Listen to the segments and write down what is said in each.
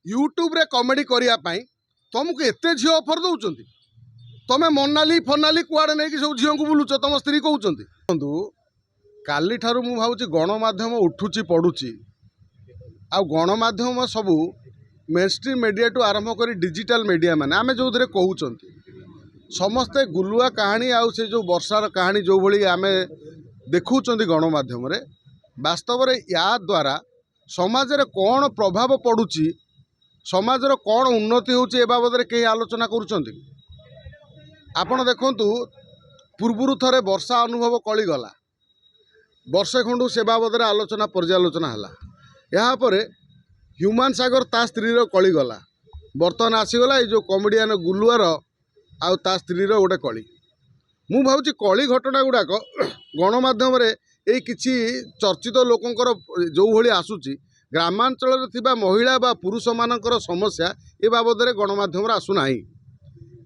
YouTube रे comedy करिया पाई तुमको एते झील ऑफर दौरान तमें मनाली फनाली कुआड़े नहीं सब झील को बुलुच तुम स्त्री कहते काली ठारू मु भावुची गणमाध्यम उठुची पड़ुची आ गणमाध्यम सबू मेनस्ट्रीम मीडिया टू आरंभ कर डिजिटल मीडिया माने आमे जो थे कहते समस्ते गुलुआ कहानी आउ से जो वर्षार कहानी जो भली आमे देखुचंती गणमाध्यम रे वास्तव रे या द्वारा समाज रे कौन प्रभाव पड़ुची समाजर कौन उन्नति होउची ए बाबद रे कई आलोचना करुचंती आपण देखंतु पूर्वरु थरे वर्षा अनुभव कली गला वर्षे खंडू से बाबद रे आलोचना पर्यालोचना हला यहाँ पर ह्यूमान सागर ता स्त्री कली गला बर्तमान आसीगला ये जो कॉमेडियन गुलुआर आउ ता स्त्री गोटे कली मु भावुची कली घटना गुड़ाक गणमाध्यम ये किसी चर्चित लोकंकर जो भली आसुची ग्रामांचल थिबा महिला बा पुरुष मानकर समस्या ए बाबद रे गणमाध्यम आसुना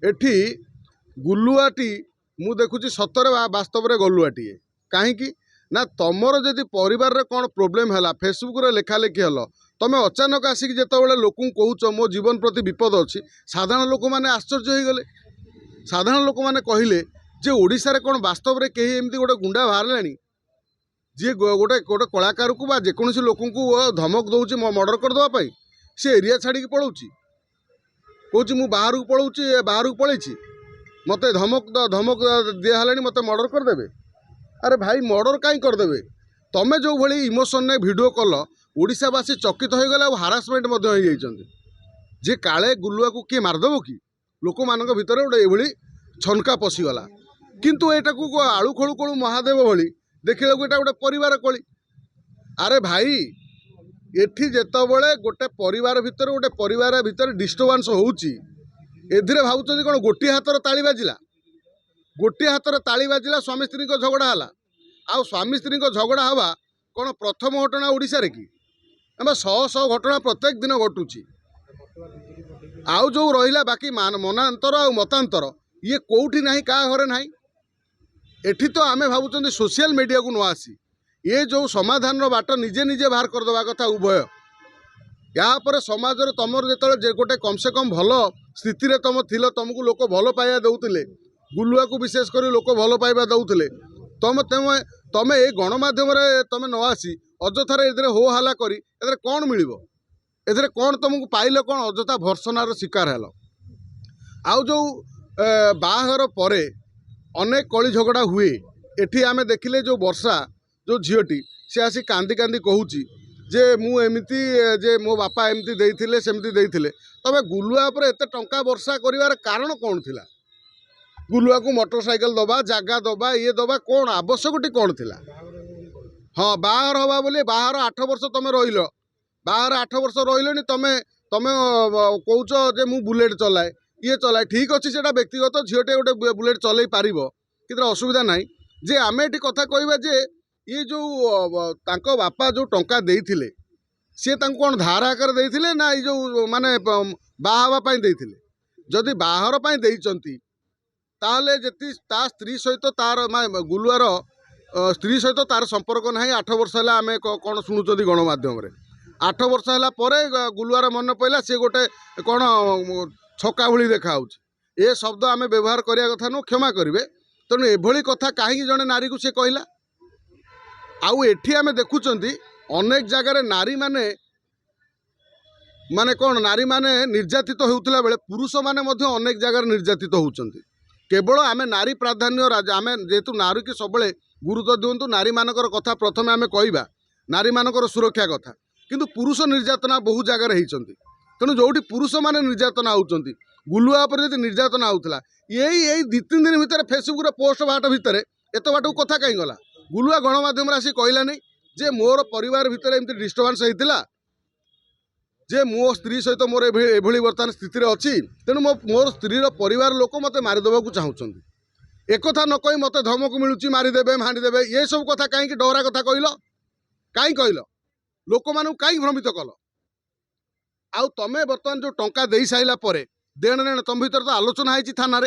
एठी गुलुआटी मु देखुची सतरे वास्तव रे गलुआटी कहीं ना तमर जदि परिवार रे कौन प्रोब्लेम है फेसबुक रे लेखा लेखी हल तमें अचानक आसिक जिते लोक कहूच मो जीवन प्रति विपद अच्छी साधारण लोक मैंने आश्चर्य हो गले साधारण लोक मैंने कहले जे ओडिशा रे कौन वास्तव रे कहीं एमती गोटे गुंडा बाहर जी गोटे गोटे कलाकार को जेकोसी लोक धमक दौर मर्डर करदेवाई सी एरिया छाड़ी पलाऊँ कौच मु बाहर को पलाऊँ बाहर को पलैछि मत धमक दिहला मत मर्डर करदे अरे भाई मर्डर कहीं करदे तमें जो भली इमोशन ने भिडियो कल ओडिशावासी चकित हो गले हारासमेंट जे काले गुलुआ को किए मारदेव कि लोक मान भितर गोटे ये छनका पशिगला किंतु एटा को आलू खड़ू खड़ू महादेव भली देखला को गोटे परिवार कली अरे भाई एठी जेतबले गोटे परिवार भितर डिस्टर्बांस होउची एधिरे भावुचंदी कोन गोटे हाथर ताली बाजिला गोटे हाथर ताली बाजिला स्वामी स्त्री झगड़ा हला आ स्वामी स्त्री झगड़ा हवा कौन प्रथम घटना ओडिशा रे कि एम शह शह घटना प्रत्येक दिन घटुची आउ जो रहिला बाकी मनांतर आ मतांतर ये कोठी नहीं का घरे नहीं एठी तो आमे भावुचंदी सोशल मीडिया को न आसी ये जो समाधान बाट निजे निजे बाहर करदेवा कथा उभय यहाँ पर समाज तुमर जो गोटे कम से कम भल स्थिति तुम थिल तुमको लोक भल पाइबा दौले गुलुआ को विशेष कर लोक भल पाइबा दौले तमें ये गणमाध्यम तुम न आसी अजथार ए हो हल्ला करी ए कौन मिल ए कौन तुमको पाइल कौन अजथा भर्सनार शिकार हेल आउ जो बाहर पर अनेक कली झगड़ा हुए एठी आमे देखिले जो वर्षा जो झीटी सी आसी कांदी कांदी कहूची जे मु एमती जे मो बापा एमती देइथिले सेमती देइथिले तबे गुलुआ पर एते टंका वर्षा करिवार कारण कौन थिला गुलुआ को मोटरसाइकिल दबा जागा दबा ये दबा कौन आवश्यकटी कौन थिला हाँ बाहर हवा बोली बाहर 8 वर्ष तुम रहिल बाहर 8 वर्ष रहिलनी तमें तमें कौच जे मु बुलेट चलाए ये चलाए ठीक अच्छे से व्यक्तिगत झीटे गोटे बुलेट चल पार कि असुविधा ना जे आम ये कथा कहवा जे ये जो बापा जो टंका देइथिले सी कौन धार आकार देइथिले ना ये जो माने बाहावा देइथिले जदि बाहर देइचंती ताहले जति ता स्त्री सहित तार गुलुआर स्त्री सहित तार संपर्क ना 8 वर्ष है आम कौन शुणुंट गणमाध्यम 8 वर्ष है गुलुआर मन पड़ा सी गोटे कौन छका भली देखा ये शब्द आम व्यवहार करने कथा नु क्षमा करेंगे तेणु एभली कथा कहीं जड़े नारी को सी कहला आउ एठी आम देखुचंती अनेक जगार नारी माने माने कौन नारी माने निर्यातित होउतला बेले पुरुष माने मध्य अनेक जगार निर्यातित होउचंती केवल आम नारी प्राधान्य आम जेहेतु नारी की सब गुरुत्व दिंतु नारी मानकर कथा प्रथम आम कहवा नारी मानकर सुरक्षा कथा किंतु पुरुष निर्यातना बहु जगार होती तेणु जो पुरुष माने निर्यातना होती गुलुआ पर यदि निर्यातना होता यही 2-3 दिन भितर फेसबुक पोस्ट बाट भितर एत बाट कथा कहीं गला गुलुआ गणमाध्यम आसी कहला नहीं जे मोर परिवार भितर एमती डिस्टर्बांस होता जे मो स्त्री सहित मोर एभली बर्तमान स्थिति अच्छी तेणु मोर स्त्री परिवार लोक मत मारिदेवा चाहूँगी एक न कही मत धमक मिलूँ मारिदेवे हाणीदेवे ये सब कथा कहीं डरा कथा कहल लोक मानू कहीं भ्रमित कल आउ तमें बर्तमान जो टंका दे साइला परे देण नेण तुम भर तो आलोचना है थाना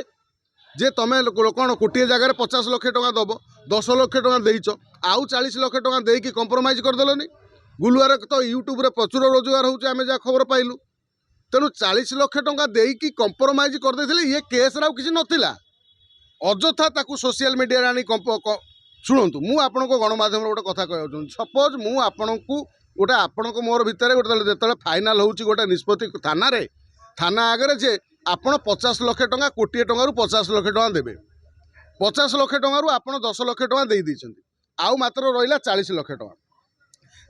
जे तुम कौन कोटे जगार 50 लाख टका दब 10 लाख टका देच आउ 40 लाख टका देकी कंप्रोमाइज करदेलनि गुलुआर तो यूट्यूब रे प्रचुर रोजगार होचे आमे जा खबर पाइलु तेणु 40 लाख टंका देकी कंप्रोमाइज करदे ये केस राव किसी नथिला अजथा ताकू सोशल मीडिया आनी शुणु मु आपण को गणमाध्यम गोटे कथा कहूँ सपोज मु आपण को गोटे आपण मोर भितर गोटे जो फाइनाल हो गोटे निष्पत्ति थाना आगे जे आपण 50 लाख टंका कोटी टंकार 50 लाख टंका देवे 50 लाख टंकार आपण 10 लाख टंका दे देइछन्ति आउ मात्र रहिला 40 लाख टंका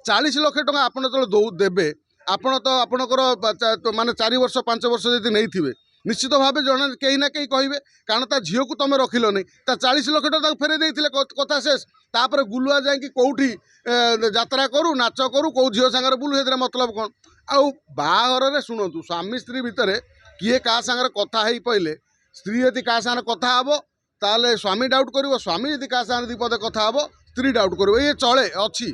40 लाख टंका आपण जो देवे आपण तो आपणकर माने 4 वर्ष 5 वर्ष यदि नहीं थिबे निश्चित भाव जन कहीं ना कहीं कहे कारण ता झील को तुम रखिल नहीं ता 40 लाख टका फेरे देते कथा शेष तापर गुलुआ जाकि कौटी यात्रा करू नाच करू कौ झील सांगे बुलू से मतलब कौन आउ बाहर शुणु स्वामी स्त्री भितर किए क्या सांगे कथा हो पहले स्त्री यदि क्या सांगे कथा हे ताले स्वामी डाउट कर स्वामी यदि क्या सांगे दीपदे कथा हे स्त्री डाउट कर ये चले अच्छी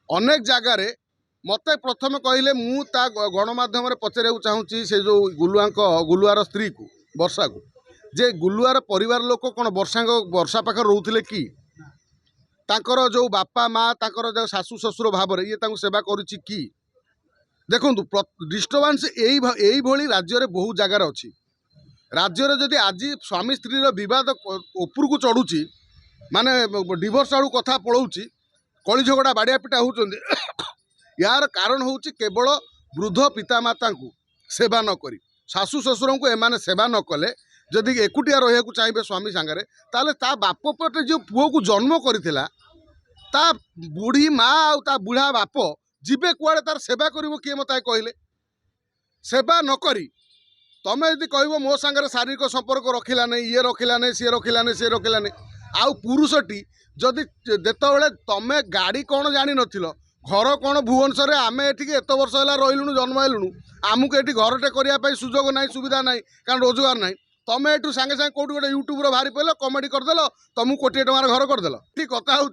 अनेक जगार मत प्रथम कहले मु गणमाध्यम पचार चाहूँगी से जो गुलुआर स्त्री को वर्षा को जे गुलुआर परिवार लोक कौन वर्षा पाखे रोते कि तांकर जो बापा माँ तांकर जो शाशु ससुर भाव ये सेवा करुच्ची कि देखु डिस्टर्बांस यही राज्य में बहुत जगार अच्छी राज्य जदि आज स्वामी स्त्री बद उपर को चढ़ुची माने डिवोर्स आड़ू कथा पलाऊँच कली झगड़ा बाड़िया पिटा होती यार कारण हूँ केवल वृद्ध पितामाता को सेवा नक शाशु ससुर को एमाने सेवा न कले जदि एकुटिया रहा चाहिए स्वामी सांगे ताले ता बाप पटे जो पुओ को जन्म करथिला ता बुढ़ी माँ आ बुढ़ा बाप जीवे कुआड़े तार सेवा करिवो किए मत कहले सेवा नकरी तमें यदि कह मो सांगे शारीरिक संपर्क रखिला नहीं ये रखिला नहीं सी रखिला नहीं सी रखिला नहीं आउ पुरुषटी जदि जेतबेले तमें गाड़ी कौन जानी नथिलो घर कौन भुवनेश्वर आम एठिक एत वर्ष है रही जन्म हेलुणु आमको ये घरटे करने सुजोग ना सुविधा ना कारण रोजगार ना तुम ये सागे सागे कौट गोटे यूट्यूब बाहरी पड़े कमेडी करदेल तुमको कोटी टंकार घर करदेल ठीक कथा हूँ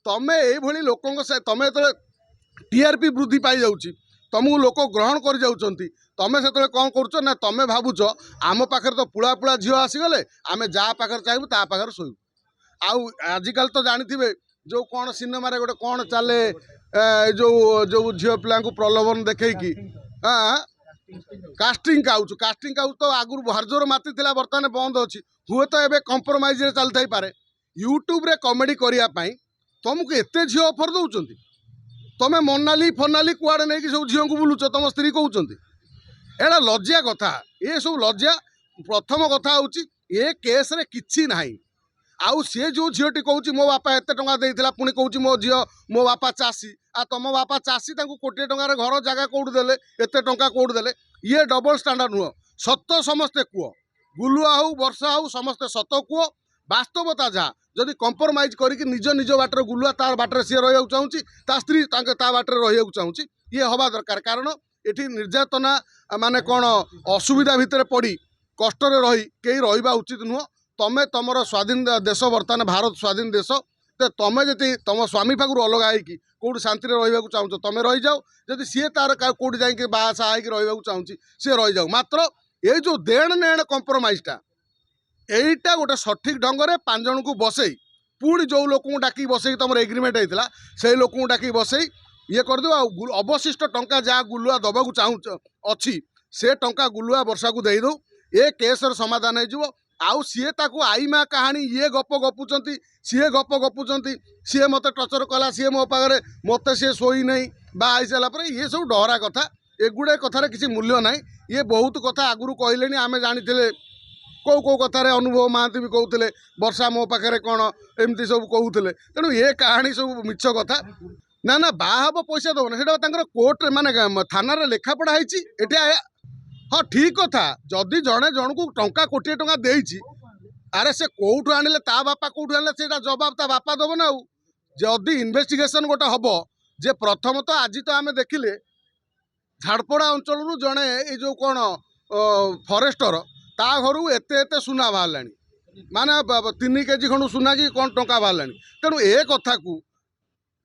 तुम ये लोक तुम जो टीआरपी वृद्धि पाई जाऊँगी तुमको लोक ग्रहण कर तुम से कौन कर ना तुम भावुच आम पाखे तो पुला पुला झील आसीगले आम जहाँ पाखे चाहबू ता पाखे शोबू आउ आजिकल तो जानते जो कौन सिनेमा गोटे कौन चले जो जो झील पिला प्रलोभन देखी कास्टिंग काउच तो आगुरी भारजोर माती बर्तमान बंद अच्छी हुए तो एवं कंप्रोमाइज चलता पारे यूट्यूब रे कमेडी करने तुमको एत झील ऑफर दौरान तुम मनाली फनाली कुआड़े नहीं सब झील को बुलूच तुम स्त्री कहते एटा लज्जा कथा ये सब लज्जा प्रथम कथा हूँ ये केस रे किछि नाही आउ सी जो झीटी कौच मो बापा एत टंका देइथिला पुणी कौच मो झी मो बापा चाषी आ तुम बापा चाषी कोटी टंकार घर जगह कौट देले एत टंका कौट देले ये डबल स्टांडर्ड नुह सत समस्ते कुह गुलुआ हो वर्षा हो समस्ते सत कुह वास्तवता जहाँ जदि कंप्रोमाइज करके निज निज बाटर गुलुआ तार बाटर सी रहा चाहूँगी ता स्त्री ता बाटर रहा चाहूँगी ये हवा दरकार कारण ये निर्यातना माने कौन असुविधा भितर पड़ी कष्ट रही कहीं रहा उचित नुह तमें तुम स्वाधीन देश बर्तमान भारत स्वाधीन देश तो तुम जी तुम स्वामी पाखु अलग होगी कौट शांति रहा चाहूँ तुम रही जाओ जदि सी तार कौट जाकि बासा रहा चाहूँगी सी रही जाओ मात्र ये जो देण नेण कंप्रोमाइजटा यहीटा गोटे सठिक ढंग से 5 जन को बसई पुणी जो लोक डाक बसई तुम एग्रीमेंट होता से लोक डाक बसई ये करदे अवशिष्ट टंका जहाँ गुलुआ दबाक चाहू अच्छी से टंका गुलुआ वर्षा को देदे ये केसर समाधान हो आउ सीए ताकू आई माँ कहानी ये गप गपुंट सी गप गपुंट सी मत टचर कला सी मो पाखे मत सी शोई नहीं आई सारापर ये सब डरा कथा एगुड़े कथार किसी मूल्य ना ये बहुत कथा आगुरी कहले आम जानी कौ कौ कथार अनुभव महांती भी कहते वर्षा मो पाखे कौन एमती सब कहते तेणु ये कहानी सब मिछ कथा ना ना बाहब पैसा दबना से कोर्ट माने थाना लेखापढ़ा है हाँ ठीक कथा जदि जड़े जन को टंका कोटी टंका देइछि अरे से कौटू आनिले ता बापा कौटू आनिले से जवाब ता बापा दब ना जदि इन्वेस्टिगेशन गोटे हम जे प्रथम तो आज तो आम देखिले झाड़पड़ा अंचल जड़े ये जो कौन फरेस्टर ता घर एत सुना बाहर माने 3 केजी खंड सुना कि कौन टंका बाहर तेणु ए कथा को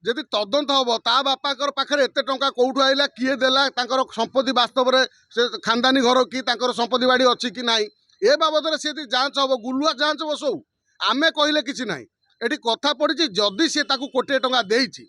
जदि तदंत हम ता बापा पाखे एत टंका कौटू आइला किए देला संपत्ति वास्तव में से खानदानी घर कि संपत्ति बाड़ी अच्छी कि ना ए बाबद सी जांच हम गुलुआ जांच बसौ आमे कहले किसी ना ये कथा पड़ी जदि सी कोटी टंका देइछि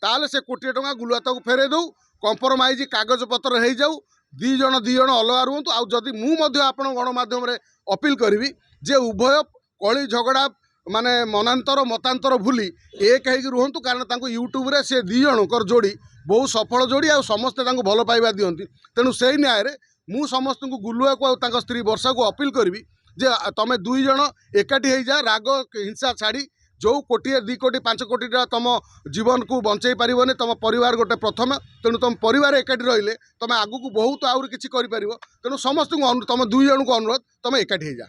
ताले से कोटी टंका गुलुआ फेरे दो कंप्रोमाइज कागज पत्र हो जाऊ दी जण अलगा रुहतु आउ जदि आपण गणमाध्यम अपील करी जे उभय कली झगड़ा माने मनांतर मतांतर भूली एक है रुहतु कारण यूट्यूब रे से दी जनकर जोड़ी बहुत सफल जोड़ी आ समस्ते भल पाइबा दियंती तेणु से न्याय रे मु समस्त को गुलुआ को स्त्री वर्षा को अपील करी जे तमे दुई जण एकाठी हो जा राग हिंसा छाड़ी जो कोटी 2 कोटी 5 कोटी तुम जीवन को बंचाई पारिबने तुम परिवार गोटे प्रथम तेणु तुम परिवार एकाठी रहिले तुम आगु को बहुत आउर किछि करि परिबो तेणु समस्त तुम दुई जण को अनुरोध तुम एकाठी हो जा।